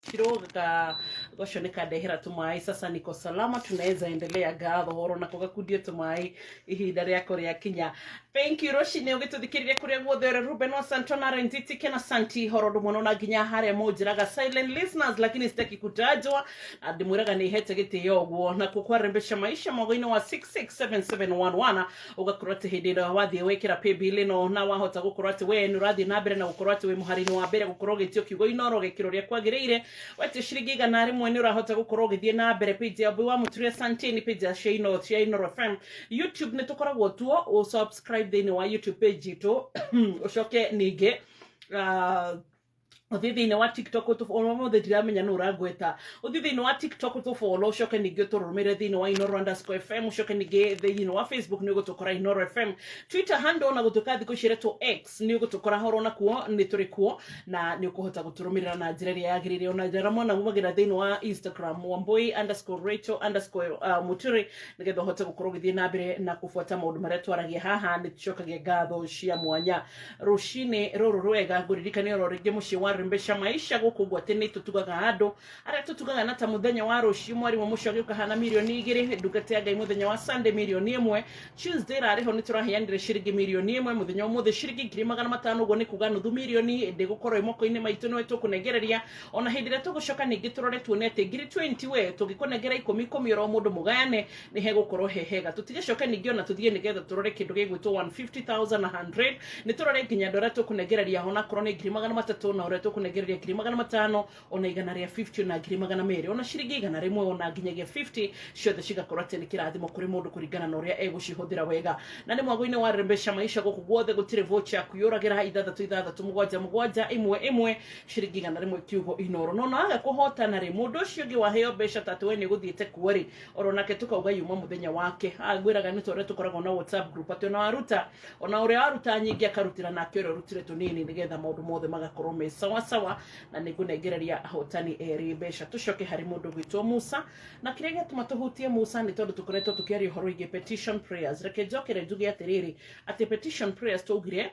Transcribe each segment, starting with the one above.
kiroga gosho nikadehera tumai sasa niko salama tunaweza endelea gatho horo na kugakudia tumai ihinda riako ria kinya. Thank you Roshi ne ugituthikiriria kuria guothe Ruben wa Santona Rentiti kena santi horo ndumuno na ginya haria mujiraga silent listeners lakini sitaki kutajwa ndimwiraga ni hete gitio guo na kukwarembesha maisha mogoino wa 667711 ugakurate hindira wathie wekira paybill no na wahota gukurate we nurathi na mbere na gukurate we muharini wa mbere gukorwo gitio kiugo inoro gekiro ria kwagiriire wete shiringi gana rimwe ni urahota gukorwo githie na mbere page ya wa muturia santini page ya Shaino FM YouTube ni tukoragwo tuo o subscribe thini wa YouTube page itu ucoke ninge uthithini wa TikTok utufollow mo ndiramenya no uragweta uthithini wa TikTok utufollow ucoke ninge uturumire thini wa Inoro_FM ucoke ninge thini wa Facebook ni gutukora Inoro FM Twitter handle na gutuka thiko cireto X ni gutukora horo na kuo ni turi kuo na ni ukuhota guturumirira na njira ria yagirire ona njira mona mumagira thini wa Instagram Wambui_Rachel_Muturi nigetha hote gukorwo githie na mbere na kufuata maundu maria twaragia haha ni tucokagia gatho cia mwanya rushine ruru rwega nguririkania ro ringi muci wa mbesha maisha guku gwatene tutugaga andu aria tutugaga na ta muthenya wa rucio mwari wa mucio agiuka hana milioni 2 ndugate ngai muthenya wa Sunday milioni 1 Tuesday rariho ni turahianire shiringi milioni 1 muthenya umuthe shiringi 500 ugo ni kuga nuthu milioni ndi gukorwo imoko-ini maitu ni wetu kunegereria ona hindire tugucoka ningi turore tuone ati ngiri 20 we tugikunegera 10 ro mundu mugayane ni he gukorwo hehega tutigicoka ningi ona tuthie nigetha turore kindu gigwitwo 150,100 ni turore nginya ndora tukunegereria hona korwo ni 300 na ore tukunegereria 500 ona igana ria 50 na 200 ona shiringi igana rimwe ona nginyagia 50 ciothe cigakorwo ati ni kirathimo kuri mundu kuringana na uria egucihuthira wega na ni mwago-ini wa rembesha maisha guku guothe gutire voucher kuyuragira 637 shiringi igana rimwe kiugo Inoro no aga kuhotana ri mundu ucio ngi waheo besha tatu we ni guthiete kuori oronake tukauga yuma muthenya wake agwiraga ni tore tukoragwo na WhatsApp group ati ona waruta ona uria aruta nyingi akarutira nake uria rutire tunini nigetha maundu mothe magakorwo me sawa na nigunegereria hotani eri besha tucoke hari mundu gwitwo Musa na kiria gituma tuhutie Musa ni tondu tukoretwo tukiaria horo ige petition prayers reke njokere njuge atiriri ati petition prayers tugire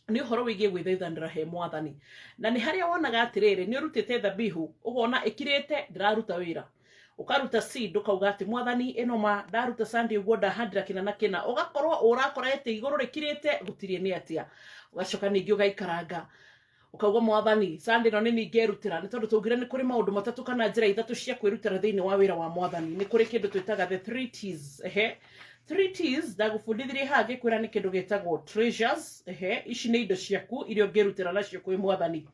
ni horo wigie gwithaithanira he mwathani na ni haria wonaga atiriri ni urutite thabihu ugona ikirite ndiraruta wira ukaruta seed ukauga ati mwathani eno ma ndaruta Sunday ugo ndahandira kina na kina ugakorwo urakora ete iguru rikirite gutirie ni atia ugacoka ningi ugaikaranga ukauga mwathani Sunday no ni ningerutira ni tondu tugire ni kuri maundu matatu kana njira ithatu cia kwirutira thiini wa wira wa mwathani ni kuri kindu twitaga the 3 T's 3 T's ndagufundithirie hage kwira ni kindu gitagwo treasures ici ni indo ciaku irio ngerutira nacio kwi mwathani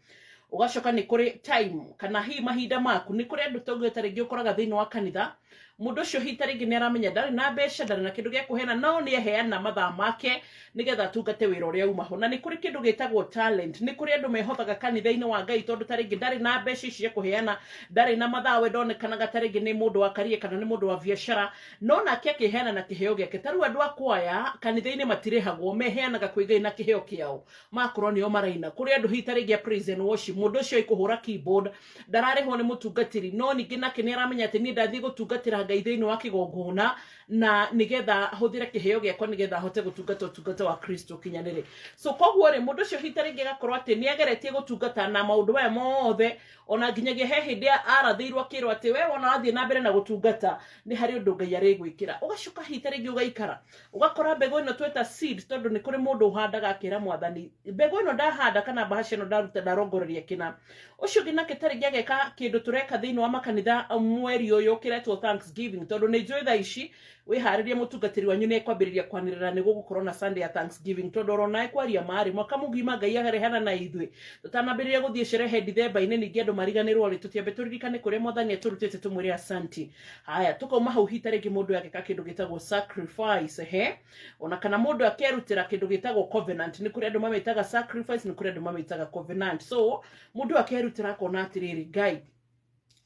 ugacoka ni kuri time kana hi mahinda maku ni kuri andu togweta ringi ukoraga thiini wa kanitha mundu ucio hita ringi ni aramenya ndari na besha ndari na kindu gia kuhena no ni aheana mathaa make nigetha tungate wira uria uma ho na ni kuri kindu gitagwo talent ni kuri andu mehothaga kanitha-ini wa Ngai tondu taringi ndari na besha cia kuheana ndari na mathaa we ndonekana gataringi ni mundu wa karie kana ni mundu wa biashara no nake akiheana na kiheo giake taru andu akwaya kanitha-ini matirihagwo meheanaga kwi Ngai na kiheo kiao makorwo nio maraina kuri andu hita ringi praise and worship mundu ucio ikuhura keyboard ndararihwo ni mutungatiri no ningi nake ni aramenya ati ni ndathie gutungatira Ngai thiini wa kigongona na nigetha huthire kiheo giakwa nigetha hote gutungata wa Kristo kinyanire so koguo ri mundu ucio hita ringi gakorwo ati ni ageretie gutungata na maundu maya mothe ona nginyagia he hindi arathirwo akirwo ati we wona athie na mbere na gutungata ni hari undu Ngai ari gwikira ugacoka hita ringi ugaikara ugakora mbego ino tweta seed tondu ni kuri mundu uhandaga akira mwathani mbego ino ndahanda kana bahasha ino ndaruta ndarongoreria kina ucio ginake taringi ageka kindu tureka thiini wa makanitha mweri uyu kiretwo Thanksgiving tondu ni njui thaa ici wiharirie mutungatiri wanyu ni kwambiriria kwanirira ni gugukorwo na Sunday ya Thanksgiving tondu orona ekwaria mari mwaka mugima Ngai agarehana na ithwe tutanambiriria guthie sherehe December-ini ningi andu mariganirwo ri tutiambe turirikane kuria mwathani aturutite tumwire asanti haya tukauma hau hita ringi mundu ageka kindu gitagwo sacrifice ona kana mundu akerutira kindu gitagwo covenant ni kuria andu mamitaga sacrifice ni kuria andu mamitaga covenant so mundu akerutira kona atiriri Ngai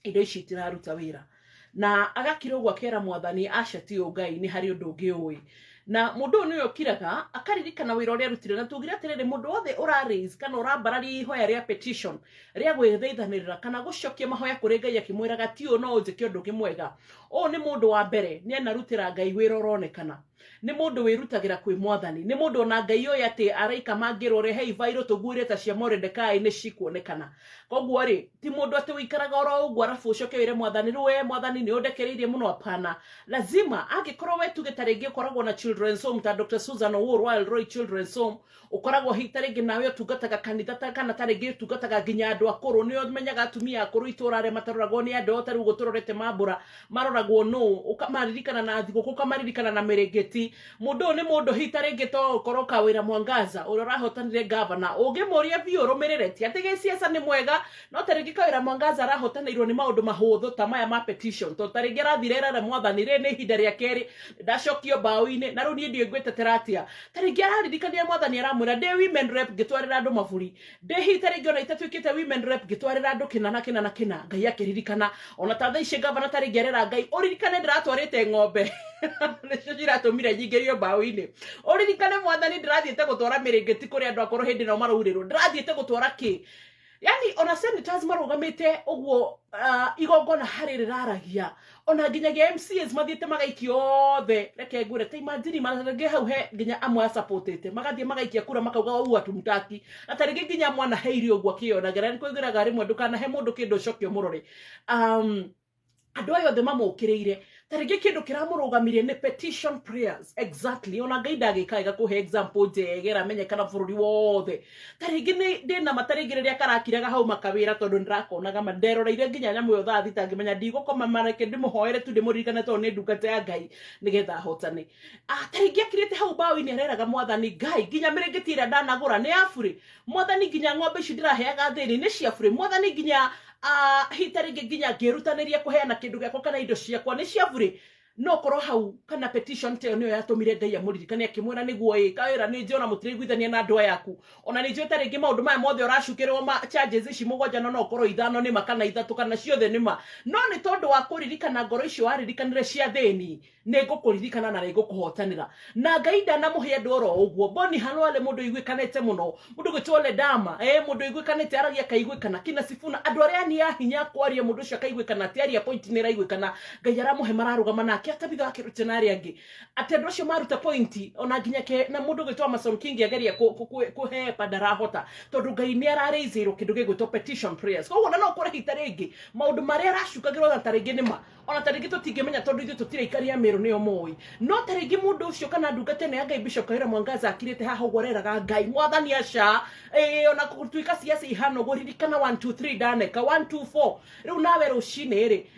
indo ici tiraruta wira na agakira uguo akera mwathani aca ti Ngai ni hari undu ungi uwi na mundu ni yokiraga akaririkana wira uria rutire na tugira atiriri mundu wothe ura raise kana urambararia ihoya ria petition ria gwithaithanirira kana gucokia mahoya kuri Ngai akimwiraga ti u no unjike undu kimwega o ni mundu wa mbere ni anarutira Ngai wira uronekana ni mundu wirutagira kwi Mwathani ni mundu ona Ngai oya ati araika mangirore hei vairo tugure ta cia Mordekai ni cikuonekana koguo ri ti mundu ati wikaraga oro uguo arafu ucoke wire Mwathani ruwe Mwathani ni undekereirie muno apana lazima angikorwo wetu gitaringi ukoragwo na children's home ta Dr. Susan Owuor wa Elroy Children's Home ukoragwo hitaringi nawe utungataga kanitha ta kana taringi utungataga nginya andu akuru ni umenyaga atumia akuru iturare mataroragwo ni andu otari guturorete mambura maroragwo no ukamaririkana na thiguku ukamaririkana na merengeti mundu ni mundu hitaringi to koroka wira Mwangaza uria rahotanire governor ungimuria biu rumirereti atege siasa ni mwega no taringi kawira Mwangaza rahotanirwo ni maundu mahuthu ta maya ma petition to taringi rathirera Mwathani re ni hinda ria keri ndacokio baoine na runi ndio ngwete teratia taringi araririkania Mwathani aramwira de women rep gitwarira andu maburi de hitaringi ona itatwikite women rep gitwarira andu kina Ngai akiririkana ona ta thaici governor taringi arera Ngai uririkane ndiratwarite ng'ombe nicio ciratumire nyingerio baoine uririkane Mwathani ndirathiete gutwara mirengeti kuri andu akoro hindi no marurirwo ndirathiete gutwara ki yani ona senators marugamite uguo igongona hari riraragia ona nginyagia MCs mathiete magaikio othe reke ngure ta imagine marage hau he nginya amwe supportete magathie magaikia kura makauga u atumutaki na taringi nginya mwana heiri uguo kionagera ni kwigiraga rimwe ndukana he mundu kindu cokio murore andu ayo the mamukiriire taringi kindu kiramurugamirie ni petition prayers exactly ona Ngai ndagikaiga kuhe example njegera menyekana bururi wothe taringi ni ndina mataringireria karakiraga hau makawira tondu ndirakonaga manderoreire nginya nyamu yo thaa thita ngimenya ndigukoma mareke ndimuhoere tu ndimuririkane tondu ni ndungata ya Ngai nigetha hotane taringi akirite hau baoini areraga Mwathani Ngai nginya mirengeti ndanagura ni afuri Mwathani nginya ng'ombe ici ndiraheaga thini ni cia afuri Mwathani nginya hitaringi nginya ngirutaniria kuheana kindu giakwa kana indo ciakwa ni cia bure no korwo hau kana petition te niyo yatumire Ngai amuririkane akimwira niguo kawira ni njiona mutiriguithania na andu ayaku ona ni njio taringi maundu maya mothe uracukirwo ma charges ici mugwanja no korwo ithano ni makana ithatu kana ciothe ni ma no ni tondu wa kuririkana ngoro icio waririkanire cia theni ni ngukuririkana na nigukuhotanira na Ngai ndanamuhe andu oro uguo boni halwale mundu igwikanete muno mundu gwitwole dama mundu igwikanete aragia kaigwikana kina Sifuna andu aria ni ahinya kwaria mundu ucio kaigwikana tiaria point ni raigwikana Ngai aramuhe mararugama nake atabitha akirute na aria angi ati andu acio maruta point ona nginya ke na mundu gwitwa Mason King ageria kuhe padarahota tondu Ngai ni arareizirwo kindu gigwitwa petition prayers koguo no kure hitaringi maundu maria aracukagirwo na taringi nima ona taringi tutingimenya tondu ithu tutiraikaria miru niyo moi no taringi mundu ucio kana ndungate ne Ngai Bishop Kawira Mwangaza akirite haha gwareraga Ngai Mwathani aca ona kutuika ciaca ihano guririkana 1 2 3 daneka 1 2 4 riu nawe rucine ri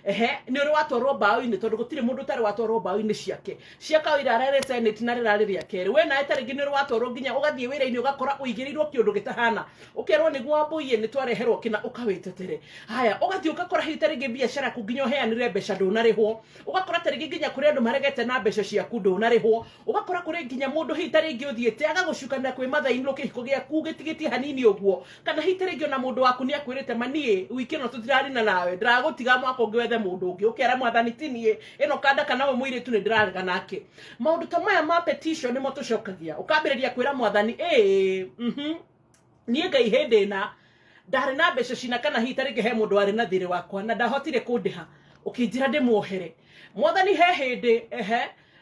ni uri watwarwo baoini tondu gutire mundu tari watwarwo baoini ciake cia Kawira arere senate na riraria keri we na taringi ni uri watwarwo nginya ugathie wira-ini ugakora uigirirwo kiundu gitahana ukerwo niguo ambuie ni twareherwo kina ukawetetere haya ugathie ugakora hitaringi biashara ku nginya heanire mbeca ndunarihwo ugakora taringi nginya kuri andu maregete na mbeca ciaku ndunarihwo ugakora kuri nginya mundu hitaringi uthiete agagucukana kwi mathaini rukihiko giaku gitigiti hanini uguo kana hitaringi ona mundu waku ni akwirite manie wiki no tutirarina nawe ndiragutiga mwako ngwethe mundu ungi ukera Mwathani tinie ino kanda kana we mwire tu ni ndirarega nake maundu ta maya ma petition nimo tucokagia ukambiriria kwira Mwathani nie Ngai hindi na ndari na mbeca cina kana hitaringi he mundu ari na thiri wakwa na ndahotire kundiha ukinjira ndimuohere Mwathani he hindi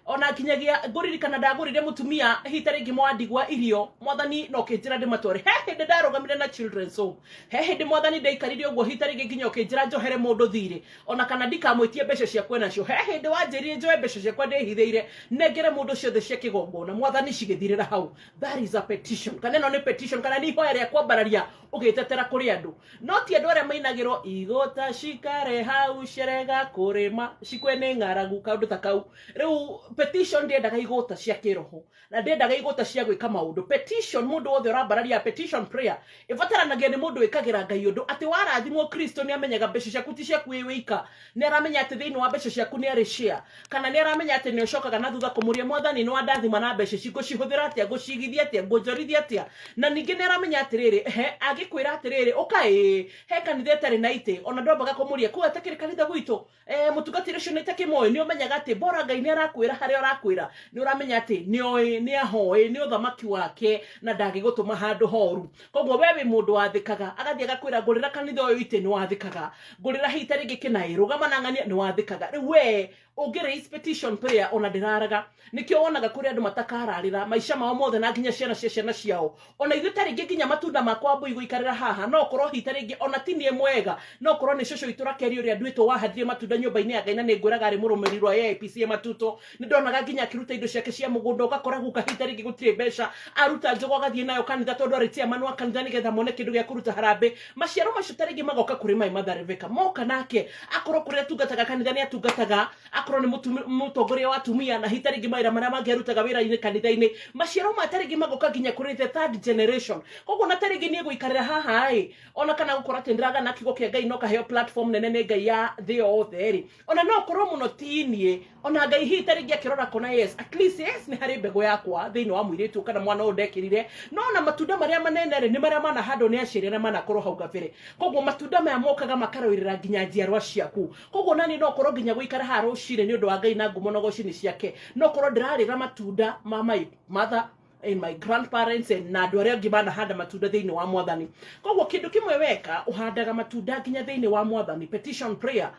ona kinyagia nguririkana ndagurire mutumia hitaringi mwandigwa irio Mwathani no kinjira ndimatware he hindi ndarugamire na children's home he hindi Mwathani ndaikarire uguo hitaringi nginya ukinjira njohere mundu thiri ona kana ndikamwitie mbeca cia kwena cio he hindi wanjirire njoe mbeca ciakwa ndihithiire negere mundu ciothe cia kigongona Mwathani cigithirira hau that is a petition kana no ni petition kana ni hoya ria kwambararia ugitetera kuri andu no ti andu aria mainagirwo igota cikare hau cerega kurima cikwene ng'aragu kaundu ta kau riu petition ndiendaga igota cia kiroho na ndiendaga igota cia gwika maundu petition mundu wothe urambararia petition prayer ibataranagia ni mundu wikagira Ngai undu ati warathimwo Kristo ni amenyaga mbeca ciaku ti ciaku wika ni aramenya ati thiini wa mbeca ciaku ni ari share kana ni aramenya ati ni ucokaga na thutha kumuria Mwathani ni wandathima na mbeca ciku cihuthira atia gucigithia atia ngunjorithia atia na ningi ni aramenya atiriri agikwira atiriri ukai he kanitha tari na ite ona ndombaga kumuria ku atakiri kanitha gwitu mutungatire cio ni takimoy ni umenyaga ati bora Ngai ni arakwira haria urakwira ni uramenya ati ni ahoe ni uthamaki wake na ndagigutuma handu horu koguo wewe mundu wathikaga agathie agakwira ngurira kanitha uyu ite ni wathikaga ngurira hita ringi kinairo gamana ngania ni wathikaga riu we ungire petition prayer ona ndiraraga nikio wonaga kuri andu matakararira maisha mao mothe na nginya ciana ciao ona ithu tari nginya matunda makwa mbu iguikarira haha no korwo hita ringi ona tinie mwega no korwo ni coco iturakeri uri andu wahadire matunda nyumba-ini ya Ngai na ningwiraga ari murumiri rwa AIPC matuto ni ndonaga nginya kiruta indo ciake cia mugunda ugakora guka hita ringi gutire besha aruta njogo agathie nayo kanitha tondu aritia manu akanitha nigetha mone kindu gia kuruta harambe maciaro macio tari ngi magoka kuri mai mathareveka moka nake akorwo kuri atungataga kanitha ni atungataga akorwo ni mutongoria wa atumia na hita ringi maira maria mangerutaga wira-ini kanitha-ini maciaro matari ngi magoka nginya kuri the third generation koguo na tari ngi ni guikarira haha ai ona kana gukora tendiraga na kigo kia Ngai no kaheo platform nene ne Ngai ya thio othe ona no korwo muno tinie ona Ngai hita ringi akirora kona yes at least yes ni hari mbego yakwa thiini wa mwiritu kana mwana udekirire no na matunda maria manene ni maria mana hando ni acirire mana korwo hau gabere koguo matunda maya mokaga makaroirira nginya njiarwa ciaku koguo nani no korwo nginya guikara ha rucire ni undu wa Ngai na ngumo nogoci-ini ciake no korwo ndirarira matunda ma my mother and my grandparents and na andu aria angi manahanda matunda thiini wa Mwathani koguo kindu kimwe weka uhandaga matunda nginya thiini wa Mwathani petition prayer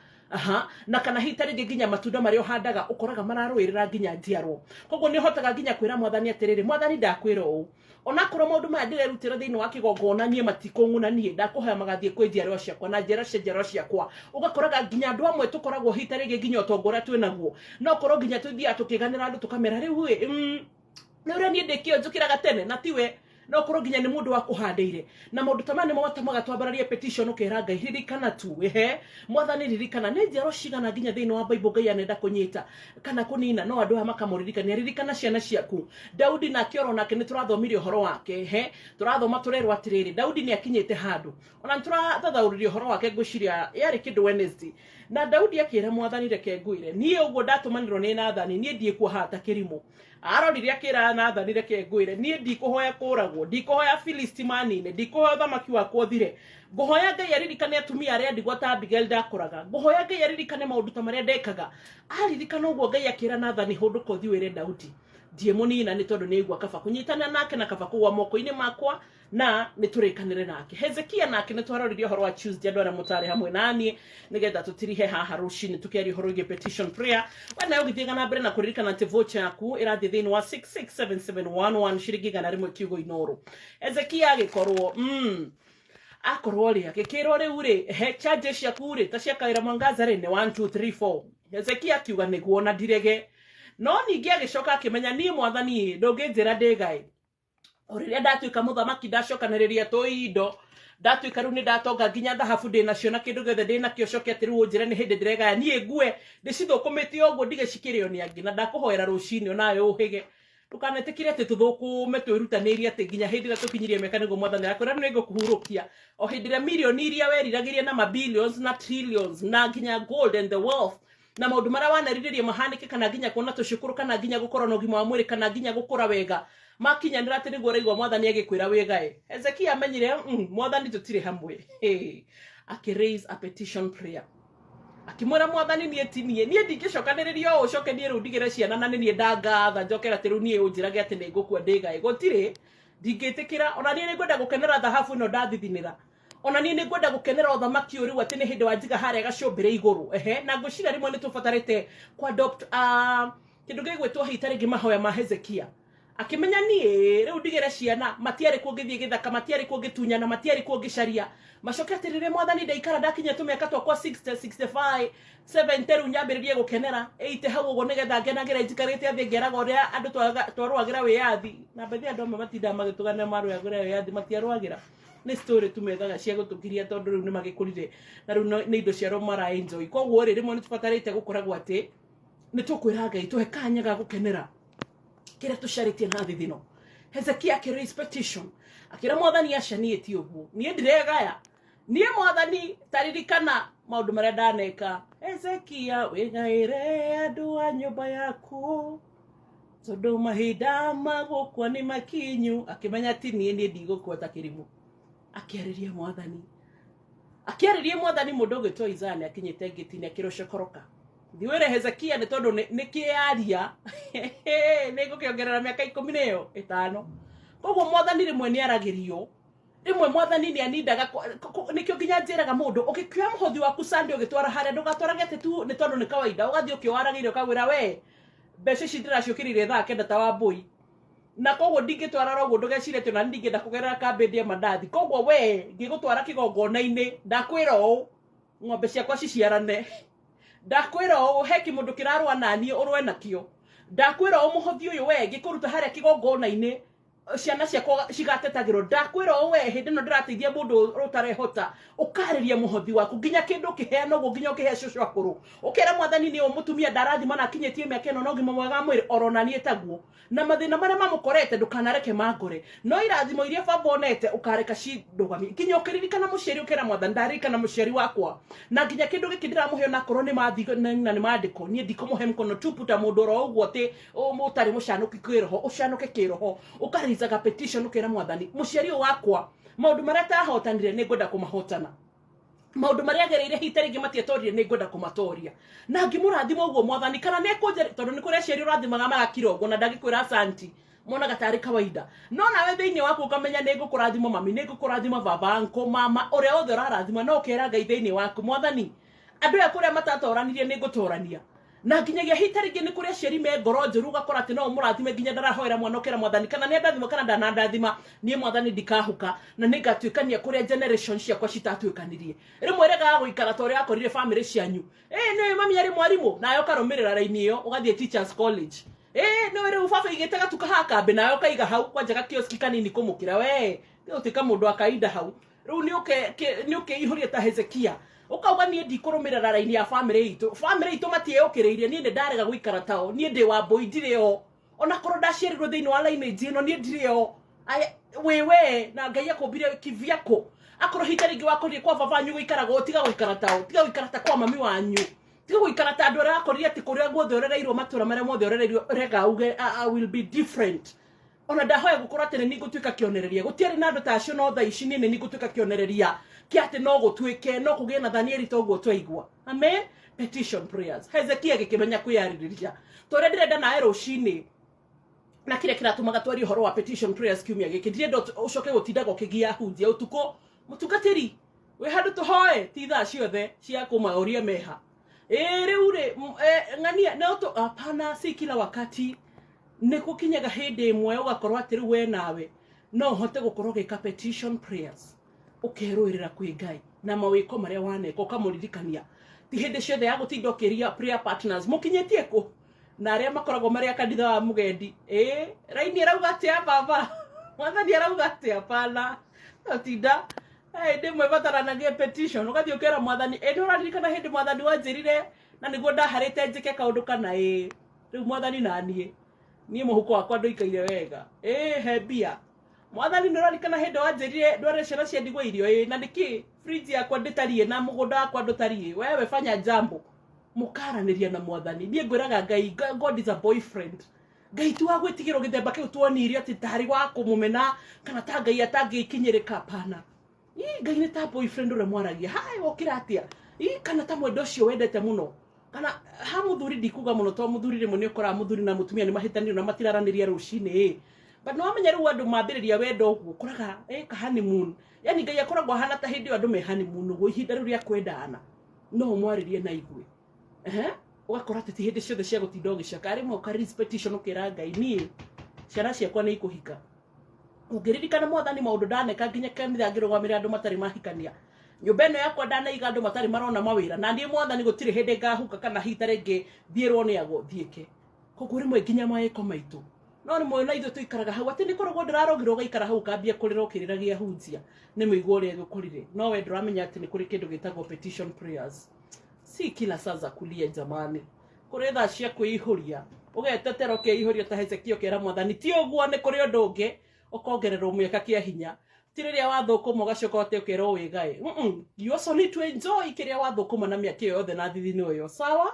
na kana hita ringi nginya matunda maria uhandaga ukoraga mararuirira nginya njiarwo koguo ni hotaga nginya kwira Mwathani atiriri Mwathani ndakwira uu ona korwo maundu maya ndirerutira thiini wa kigongona nie matikung'una nie ndakuhoya magathie kwi njiarwa ciakwa na njira cia njiarwa ciakwa ugakoraga nginya andu amwe tukoragwo hita ringi nginya utongoria twinaguo no korwo nginya tuthia tukiganira andu tukamera riu ni uria nie ndikio njukiraga tene na tiwe no korwo nginya ni mundu wa kuhandeire na maundu tamani mo watamaga twambararie petition ukera Ngai ririkana tu Mwathani ririkana ni njiarwa cigana nginya thiini wa Bible Ngai anenda kunyita kana kunina no andu aya makamuririkania ririkana ciana ciaku Daudi na kioro nake ni turathomirie uhoro wake turathoma turerwa atiriri Daudi ni akinyite handu ona turathathauririe uhoro wake ngwiciria yari kindu Wednesday na Daudi akira Mwathani reke ngwire nie uguo ndatumanirwo ni Nathani nie ndiekwo hata kirimo arorire akira Nathani reke ngwire nie ndikuhoya kuragwo ndikuhoya Filisti manine ndikuhoya thamaki wakwo thire nguhoya Ngai aririkane atumia aria ndigwa ta Abigail ndakuraga nguhoya Ngai aririkane maundu ta maria ndekaga aririkana uguo Ngai akira Nathani hunduko thiwire Daudi ndie munina ni tondu ni igwa kaba kunyitana nake na kaba kuwa moko-ini makwa na niturikanire nake Hezekia nake nitwaroririe horo wa Tuesday andu aria mutari hamwe nani nigetha tutirihe haha rucini tukiaria horo igi petition prayer wana ugithiga na mbere na kuririkana ati voucher yaku irathi thiini wa 667711 ciringi gana rimwe kiugo inoru Hezekia agikorwo akorwo ri agikirwo riu ri charges ciaku ri ta ciakaira mwangaza ri ni 1 2 3 4 Hezekia akiuga niguo na ndirege no ningi agicoka akimenya nie Mwathani ndunginjira ndigae oriria ndatuika muthamaki ndacokaniriria tuindo ndatuika riu ni ndatonga nginya thahabu ndinacio na kindu giothe ndinakio coke ati riu unjire ni hindi ndiregaya nie ngue ndicithukumite uguo ndigecikirio ni angi na ndakuhoera rucini onawe uhige tukanetikire ati tuthukume twirutanirie ati nginya hindi ira tukinyirie meka niguo Mwathani akwira ni ngukuhurukia o hindi ira milioni iria weriragirie na mabillions na trillions na nginya gold and the wealth na maundu maria wanariririe mahanike kana nginya kuona tucukuru kana nginya gukorwo na ugima wa mwiri kana nginya gukura wega makinyanira ati niguo raigwa Mwathani agikwira wigae Hezekia amenyire Mwathani tutire hamwe raise a petition prayer akimwira Mwathani nie tinie nie ndingicokaniriria o ucoke nie riu ndigire ciana na nie ndangatha njokera ati riu nie unjirage ati ningukua ndigae gutire ndingitikira ona nie ningwenda gukenera thahabu ino ndathithinira ona nie ningwenda gukenera uthamaki uriu ati ni hindi wa njiga haria gacumbire iguru na ngwicira rimwe ni tubatarite kwa adopt kindu gigwitwo hita ringi mahoya ma Hezekia akimenya nie riu ndigire ciana matiari kungithie githaka matiari kungitunyana matiari kungicaria macoke atirire Mwathani ndaikara ndakinya tumeka twakwa 60 65 70 riu nyambiririe gukenera 80 hau uguo nigetha ngenagire njikarite athie ngeraga uria andu twarwagira wiyathi na bethi andu amwe matinda magitugana marwagira wiyathi matiarwagira ni story tumethaga cia gutukiria tondu riu ni magikurire na riu ni indo cia ro mara enjoy koguo ri rimwe ni tubatarite gukoragwo ati ni tukwira Ngai tuhe kanya ga gukenera kira tucaritie na thithino Hezekia raise petition akira Mwathani acanitie uguo nie ndiregaya nie Mwathani taririkana maundu maria ndaneka Hezekia wigaire andu a nyumba yaku tondu mahinda magukwa ni makinyu akimenya ati nie ndigukwa ta kirimu akiariria Mwathani mundu ugitwo Isaya akinyite ngitini akirocokoroka Ndiwere Hezekia ni tondu ni kiaria ni gukiongerera miaka 15 koguo mwathani rimwe ni aragirio rimwe mwathani ni anindaga nikio nginya njiraga mundu ukikioya muhothi waku Sunday ugitwara haria ndugatwarage tu ni tondu ni kawaida ugathie ukiwaragiire ukagwira we mbeca ici ndiraciukirire thaa kenda ta Wambui na koguo ndingitwara roguo ndugecire tu na ndingenda kugerera kambindi ya mandathi koguo we ngigutwara kigongona-ini ndakwira u ng'ombe ciakwa ciciarane ndakwira u heki mundu kirarwa nani urwe nakio ndakwira u muhothi uyu we ngikuruta haria kigongona-ini ciana ciakwa cigatetagirwo ndakwira u we hindi no ndirateithia mundu utarehota ukariria muhothi waku nginya kindu kiheana uguo nginya ukihe cucu akuru ukera mwathani ni umutumia ndarathima na akinyitie miaka ino no ngima mwega mwiri oronanie taguo na mathina maria mamukorete ndukanareke mangore no irathimo iria baba onete ukareka cindugamie nginya ukiririkana muciari ukera mwathani ndarikana muciari wakwa na nginya kindu giki ndiramuhe na korwo ni mathigo na ni mandiko nie ndikumuhe mkono tuputa mundu ro uguo ti mutari mucanuki kiroho ucanuke kiroho ukarizaga petition ukera mwathani muciari wakwa maundu maria tahotanire ni ngwenda kumahotana maundu maria gereire hita ringi matiatorire ni ngwenda kumatoria na ngimurathima uguo mwathani kana ne kunjeri tondu ni kuria ciari urathimaga magakirongo na ndagikwira asanti mona gatari kawaida no nawe thiini waku ukamenya ni ngukurathima mami ni ngukurathima baba anko mama uria othe urarathima no ukera Ngai thiini waku mwathani andu akuria matatoranirie ni ngutorania na nginyagia hita ringi ni kuria ciari me ngoro njuru ugakora ati no murathime nginya ndarahoera mwana ukera mwathani kana ni ndathima kana ndanandathima nie mwathani ndikahuka na ningatuikania kuria generation ciakwa citatuikanirie rimwe rega guikara tori akorire family cianyu ni mami ari mwarimu nayo karumirira raini iyo ugathie teachers college no ire ubaba igitega tukahaka be nayo kaiga hau kwanja kioski kanini kumukira we utika mundu akaida hau riu ni uke ihuria ta Hezekia ukauga nie ndikurumira raini ya family itu matieyukiriirie nie ndarega guikara tao nie ndi Wambui ndireo ona korwo ndaciarirwo thiini wa lineage ino nie ndireo wewe na Ngai akumbire kivyako akorwo hita ringi wakorire kwa babanyu guikaraga utiga guikara tao tiga guikara ta kwa mami wanyu tiga guikara ta andu aria akorire ati kuria guothe urereirwo matura maria mothe urereirwo rega uge I will be different ona ndahoya gukorwo atene ni gutuika kionereria gutiari na andu ta acio no tha ici ni gutuika kionereria kiate no gutuike no kugie na Danieli toguo twaigua amen petition prayers Hezekia gikimenya kwiyaririria tore ndirenda nae rucini na kire kiratumaga twari horo wa petition prayers kiumia giki ndirenda ucoke gutindaga ukigia hunjia utuko mutungatiri we handu tuhoe ti thaa ciothe cia kumauria meha riu ri ng'ania no to apana si kila wakati ni gukinyaga hindi imwe ugakorwo ati riu we nawe no hote gukorwo gika petition prayers ukerwirira kwi Ngai na mawiko maria waneka ukamuririkania ti hindi ciothe ya gutinda ukiria prayer partners mukinyetie ku na aria makoragwo maria kanitha wa mugendi raini arauga atia baba mwathani arauga atia pana utinda ndimwe bataranagia petition ugathie ukera mwathani ni uraririkana hindi mwathani wanjirire na niguo ndaharite njike kaundu kana riu mwathani nanie nie muhuko wakwa nduikaire wega he bia mwathani nduraririkana hindi wanjirire ndware ciana cia ndigwa irio na niki fridge yakwa nditarie na mugunda wakwa ndutarie wewe fanya jambo mukaraniria na mwathani nie ngwiraga Ngai God is a boyfriend Ngai tu agwitigirwo githemba kiu tuonirio ati tari wa kumumena kana ta Ngai atangikinyirika pana Ngai ni ta boyfriend ure mwaragia hai wokira atia kana ta mwendo cio wendete muno kana ha muthuri ndikuga muno to muthuri rimwe ni ukora muthuri na mutumia ni mahitanirio na matiraraniria rucini but no amenye riu andu mambiriria wendo uguo kuraga ka honeymoon yani Ngai akoragwo hana ta hindi andu me honeymoon uguo ihinda riu ria kwendana no mwaririe na igwe ugakora ati ti hindi ciothe cia gutinda ugicaka rimwe ukaris petition ukira Ngai nie ciana ciakwa ni ikuhika ungiririkana mwathani maundu ndaneka nginya kanitha ngirugwamira andu matari mahikania nyumba ino yakwa ndanaiga andu matari marona mawira na ndie mwathani gutire hindi ngahuka kana hita ringi thierwo ni ago thieke koguo rimwe nginya maiko maitu no ni mwe na ithu tuikaraga hau ati ni korogwo ndirarogirwo gaikara hau kambia kurira ukiriragia hunjia ni muigwo ria gukurire no we nduramenya ati ni kuri kindu gitagwo petition prayers si kila saa za kulia jamani kuri thaa cia kwihuria ugetetera ukiihuria ta Hezekia ukera mwathani ti uguo ni kuri undu ungi ukongererwo miaka kia hinya tiriria wathukuma ugacoka uti ukero wi Ngai you also need to enjoy kiria wathukuma na miaka iyo yothe na thithini uyo sawa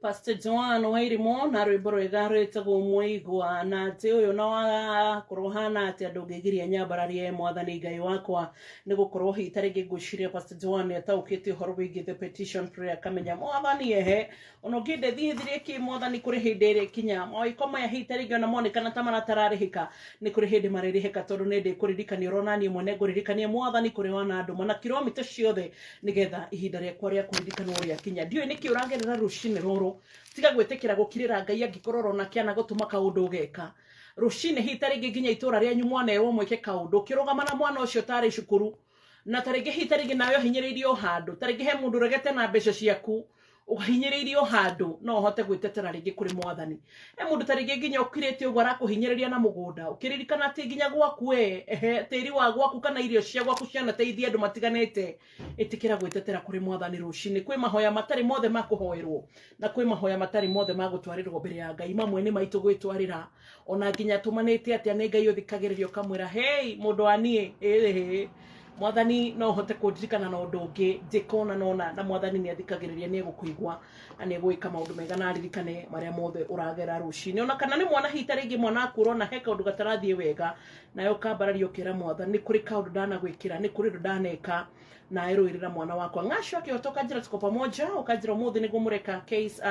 Pastor Joan Wairimo na rwimbo rwega rwitagwo Muigwa na ati uyu no kurohana ati andu ngigiria nyambararie mwathani Ngai wakwa ni gukorwo hitarigi ngwiciria Pastor Joan ataukite horo wigi the petition prayer kamenya mwathani ehe ono nginde thithirie ki mwathani kuri hindi iri kinya moiko maya hitarigi ona monekana ta maratararihika ni kuri hindi maririhika tondu ni ndi kuririkania ronani mwene nguririkania mwathani kuri wana andu mana kilomita ciothe nigetha ihinda riakwa ria kuririkanwo ria kinya ndiu niki uragerera rucini ruru tiga gwetekera gukirira Ngai angikororo na kiana gutuma kaundu ugeka rucini hitarigi nginya itura ria nyumwana ewo mweke kaundu kirugama na mwana ucio tari cukuru na tarigi hitarigi nayo hinyiririo handu tarigi he mundu regete na mbeca ciaku uhinyiririo handu no hote gwitetera ringi kuri mwathani e mundu tarigi nginya ukirite ugwa rakuhinyiriria na mugunda ukiririkana ati nginya gwaku tiri wa gwaku kana irio cia gwaku ciana teithia andu matiganete itikira gwitetera kuri mwathani rucini kwi mahoya matari mothe makuhoerwo na kwi mahoya matari mothe magutwarirwo mbere ya Ngai mamwe ni maitu gwitwarira ona nginya tumanite ati ane Ngai uthikagiririo kamwira hey mundu anie mwathani no hote kudirikana na undu ungi njikona nona na mwathani ni athikagiriria ni gukuigwa na ni gwika maundu mega na aririkane maria mothe uragera rucini ona kana ni mwana hitarigi mwana akuro na heka undu gatarathie wega nayo kambarario kira mwathani ni kuri kaundu dana gwikira ni kuri ndaneka na erwirira mwana wakwa ngasho akihotoka njira tuko pamoja ukajira muthi ni gumureka case